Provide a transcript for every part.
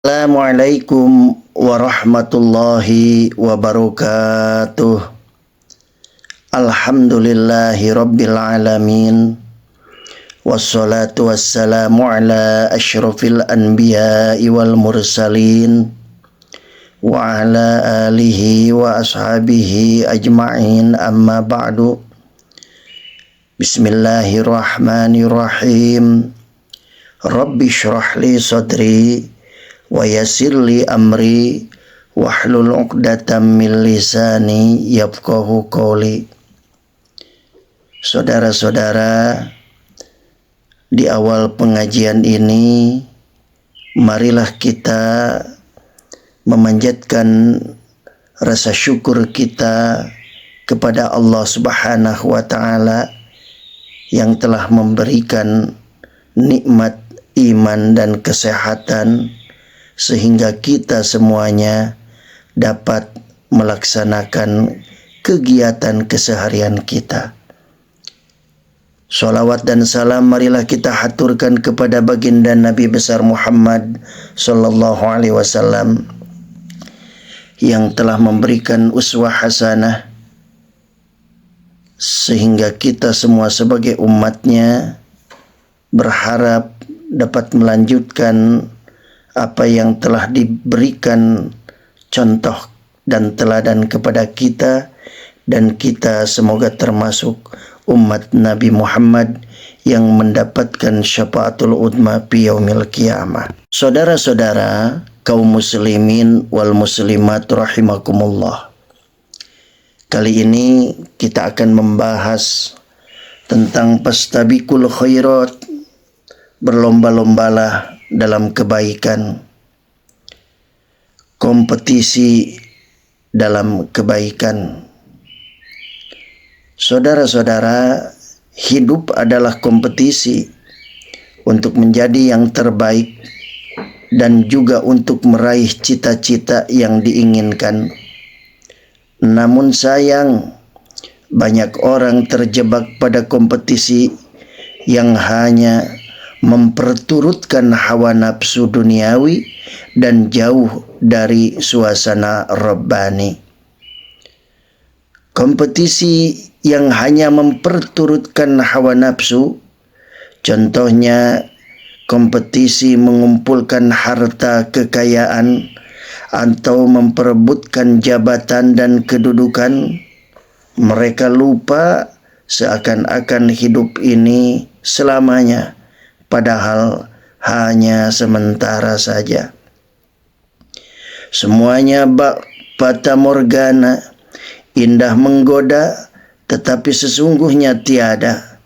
Assalamualaikum warahmatullahi wabarakatuh. Alhamdulillahi rabbil alamin. Wassalatu wassalamu ala asyrafil anbiya'i wal mursalin wa ala alihi wa ashabihi ajma'in, amma ba'du. Bismillahirrahmanirrahim. Rabbi syrah li sadri wa yassir li amri wahlul 'uqdatam min lisani yafqahu qawli. Saudara-saudara, di awal pengajian ini marilah kita memanjatkan rasa syukur kita kepada Allah Subhanahu wa taala yang telah memberikan nikmat iman dan kesehatan sehingga kita semuanya dapat melaksanakan kegiatan keseharian kita. Salawat dan salam marilah kita haturkan kepada baginda Nabi besar Muhammad sallallahu alaihi wasallam yang telah memberikan uswah hasanah sehingga kita semua sebagai umatnya berharap dapat melanjutkan apa yang telah diberikan contoh dan teladan kepada kita, dan kita semoga termasuk umat Nabi Muhammad yang mendapatkan syafaatul udma fi yaumil qiyamah. Saudara-saudara kaum muslimin wal muslimat rahimakumullah. Kali ini kita akan membahas tentang fastabiqul khairat, berlomba-lombalah dalam kebaikan, kompetisi dalam kebaikan. Saudara-saudara, hidup adalah kompetisi untuk menjadi yang terbaik dan juga untuk meraih cita-cita yang diinginkan. Namun sayang, banyak orang terjebak pada kompetisi yang hanya memperturutkan hawa nafsu duniawi dan jauh dari suasana rabbani. Kompetisi yang hanya memperturutkan hawa nafsu, contohnya kompetisi mengumpulkan harta kekayaan atau memperebutkan jabatan dan kedudukan, mereka lupa seakan-akan hidup ini selamanya, padahal hanya sementara saja. Semuanya fata morgana, indah menggoda, tetapi sesungguhnya tiada.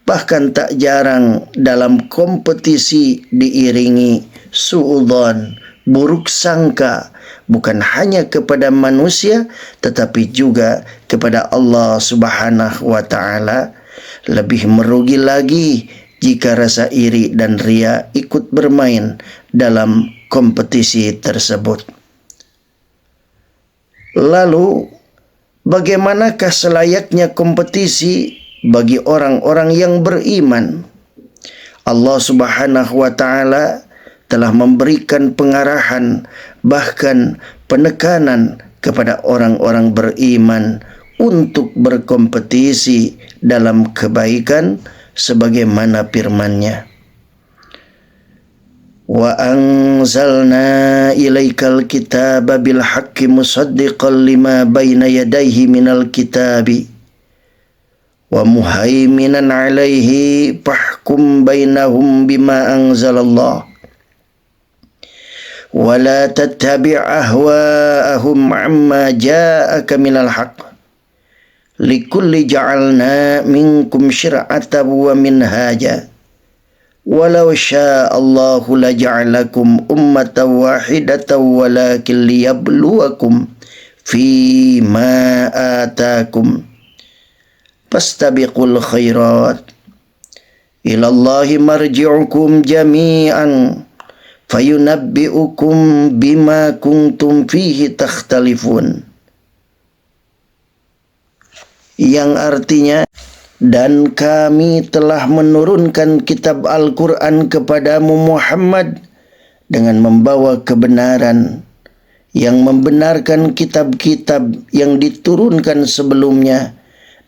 Bahkan tak jarang dalam kompetisi diiringi suudzon, buruk sangka, bukan hanya kepada manusia tetapi juga kepada Allah Subhanahu wa taala. Lebih merugi lagi jika rasa iri dan ria ikut bermain dalam kompetisi tersebut. Lalu, bagaimanakah selayaknya kompetisi bagi orang-orang yang beriman? Allah Subhanahu wa taala telah memberikan pengarahan, bahkan penekanan kepada orang-orang beriman untuk berkompetisi dalam kebaikan sebagaimana firman-Nya. Wa anzalna ilaikal kitaba bil haqqi musaddiqan lima baina yadayhi minal kitabi wa muhaiminan alaihi fahkum bainahum bima anzalallah wa la tattabi' ahwa'ahum amma ja'aka minal haqq likulli ja'alna minkum syir'atan wa minhaja walau sya'allahu laja'alakum ummatan wahidatan walakin liyabluwakum fima atakum fastabiqul khairat ilallahi marji'ukum jami'an fayunabbi'ukum bima kuntum fihi takhtalifun, yang artinya, dan kami telah menurunkan kitab Al-Quran kepadamu Muhammad dengan membawa kebenaran yang membenarkan kitab-kitab yang diturunkan sebelumnya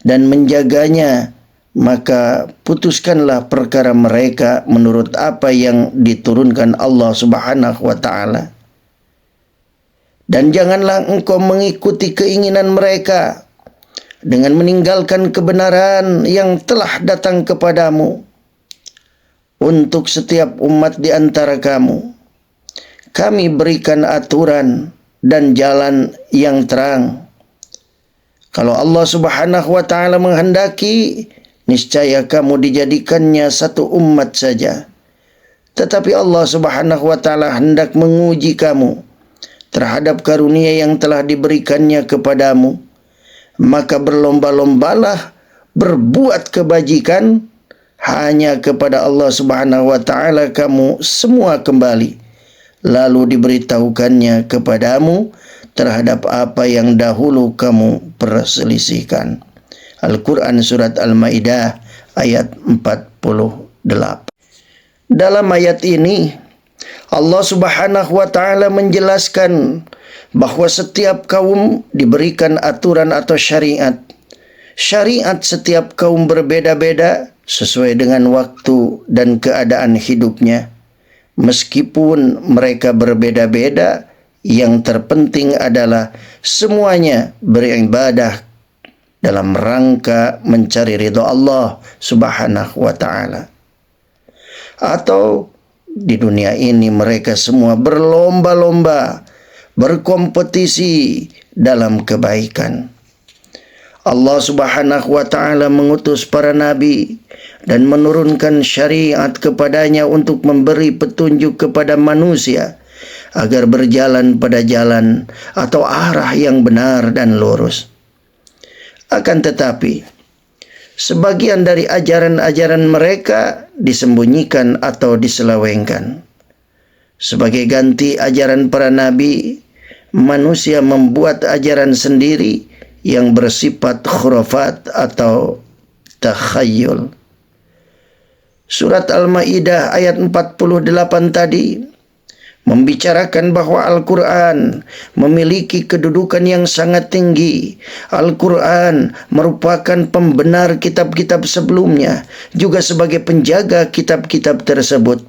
dan menjaganya, maka putuskanlah perkara mereka menurut apa yang diturunkan Allah Subhanahu wa ta'ala. Dan janganlah engkau mengikuti keinginan mereka dengan meninggalkan kebenaran yang telah datang kepadamu. Untuk setiap umat di antara kamu, kami berikan aturan dan jalan yang terang. Kalau Allah Subhanahu wa ta'ala menghendaki, niscaya kamu dijadikannya satu umat saja. Tetapi Allah Subhanahu wa ta'ala hendak menguji kamu terhadap karunia yang telah diberikannya kepadamu. Maka berlomba-lombalah berbuat kebajikan, hanya kepada Allah Subhanahu wa ta'ala kamu semua kembali. Lalu diberitahukannya kepadamu terhadap apa yang dahulu kamu perselisihkan. Al-Quran Surat Al-Ma'idah ayat 48. Dalam ayat ini Allah Subhanahu wa ta'ala menjelaskan bahwa setiap kaum diberikan aturan atau syariat. Syariat setiap kaum berbeda-beda sesuai dengan waktu dan keadaan hidupnya. Meskipun mereka berbeda-beda, yang terpenting adalah semuanya beribadah dalam rangka mencari ridha Allah Subhanahu wa ta'ala. Atau di dunia ini mereka semua berlomba-lomba, berkompetisi dalam kebaikan. Allah Subhanahu wa ta'ala mengutus para nabi dan menurunkan syariat kepadanya untuk memberi petunjuk kepada manusia agar berjalan pada jalan atau arah yang benar dan lurus. Akan tetapi, sebagian dari ajaran-ajaran mereka disembunyikan atau diselewengkan. Sebagai ganti ajaran para nabi, manusia membuat ajaran sendiri yang bersifat khurafat atau takhayyul. Surat Al-Ma'idah ayat 48 tadi membicarakan bahwa Al-Quran memiliki kedudukan yang sangat tinggi. Al-Quran merupakan pembenar kitab-kitab sebelumnya, juga sebagai penjaga kitab-kitab tersebut,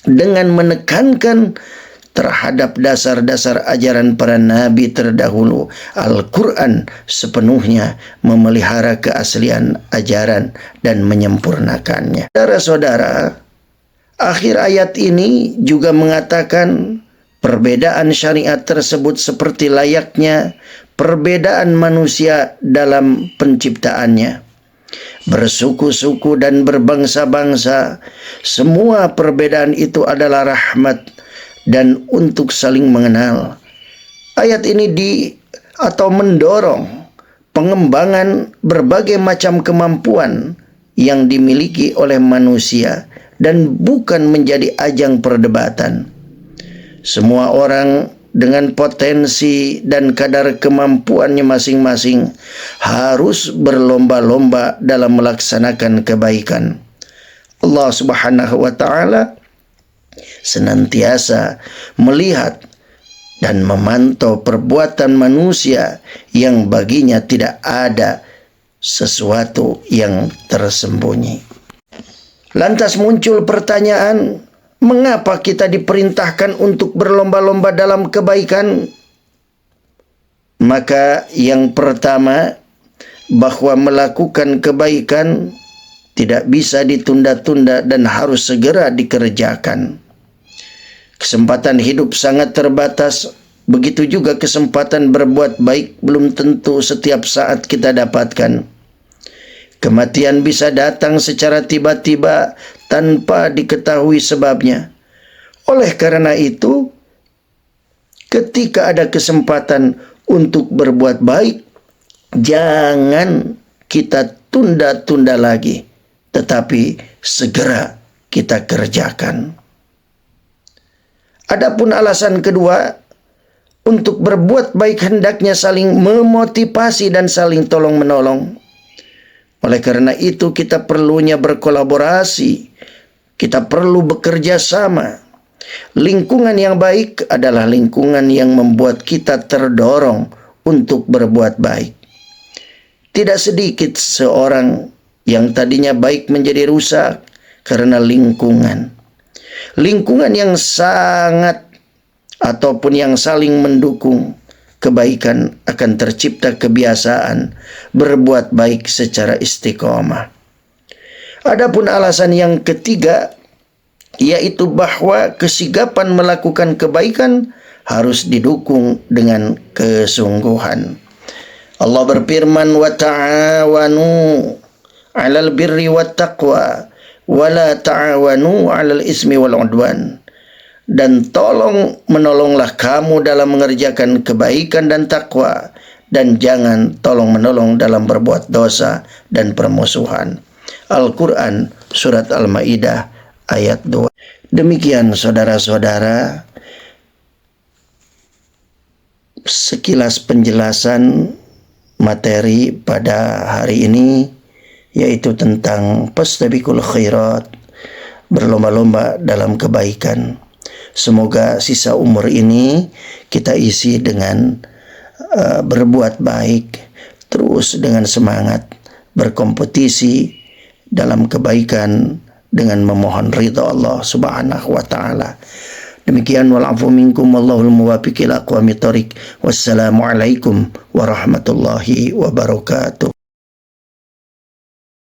dengan menekankan terhadap dasar-dasar ajaran para nabi terdahulu. Al-Quran sepenuhnya memelihara keaslian ajaran dan menyempurnakannya. Saudara-saudara, akhir ayat ini juga mengatakan perbedaan syariat tersebut seperti layaknya perbedaan manusia dalam penciptaannya. Bersuku-suku dan berbangsa-bangsa, semua perbedaan itu adalah rahmat dan untuk saling mengenal. Ayat ini mendorong pengembangan berbagai macam kemampuan yang dimiliki oleh manusia dan bukan menjadi ajang perdebatan. Semua orang dengan potensi dan kadar kemampuannya masing-masing harus berlomba-lomba dalam melaksanakan kebaikan. Allah Subhanahu wa ta'ala senantiasa melihat dan memantau perbuatan manusia yang baginya tidak ada sesuatu yang tersembunyi. Lantas muncul pertanyaan, mengapa kita diperintahkan untuk berlomba-lomba dalam kebaikan? Maka yang pertama, bahwa melakukan kebaikan tidak bisa ditunda-tunda dan harus segera dikerjakan. Kesempatan hidup sangat terbatas, begitu juga kesempatan berbuat baik belum tentu setiap saat kita dapatkan. Kematian bisa datang secara tiba-tiba tanpa diketahui sebabnya. Oleh karena itu, ketika ada kesempatan untuk berbuat baik, jangan kita tunda-tunda lagi, tetapi segera kita kerjakan. Adapun alasan kedua, untuk berbuat baik hendaknya saling memotivasi dan saling tolong-menolong. Oleh karena itu kita perlunya berkolaborasi, kita perlu bekerja sama. Lingkungan yang baik adalah lingkungan yang membuat kita terdorong untuk berbuat baik. Tidak sedikit seorang yang tadinya baik menjadi rusak karena lingkungan. Lingkungan yang sangat ataupun yang saling mendukung kebaikan, akan tercipta kebiasaan berbuat baik secara istiqomah. Adapun alasan yang ketiga, yaitu bahwa kesigapan melakukan kebaikan harus didukung dengan kesungguhan. Allah berfirman, wa ta'awanu 'alal birri wat taqwa wa la ta'awanu 'alal ismi wal 'udwan. Dan menolonglah kamu dalam mengerjakan kebaikan dan takwa, dan jangan tolong-menolong dalam berbuat dosa dan permusuhan. Al-Quran Surat Al-Ma'idah ayat 2. Demikian saudara-saudara, sekilas penjelasan materi pada hari ini, yaitu tentang fastabiqul khairat, berlomba-lomba dalam kebaikan. Semoga sisa umur ini kita isi dengan berbuat baik, terus dengan semangat berkompetisi dalam kebaikan dengan memohon ridha Allah Subhanahu wa taala. Demikian, wal afu minkum wallahul muwaffiq ila aqwamit thoriq. Wassalamualaikum warahmatullahi wabarakatuh.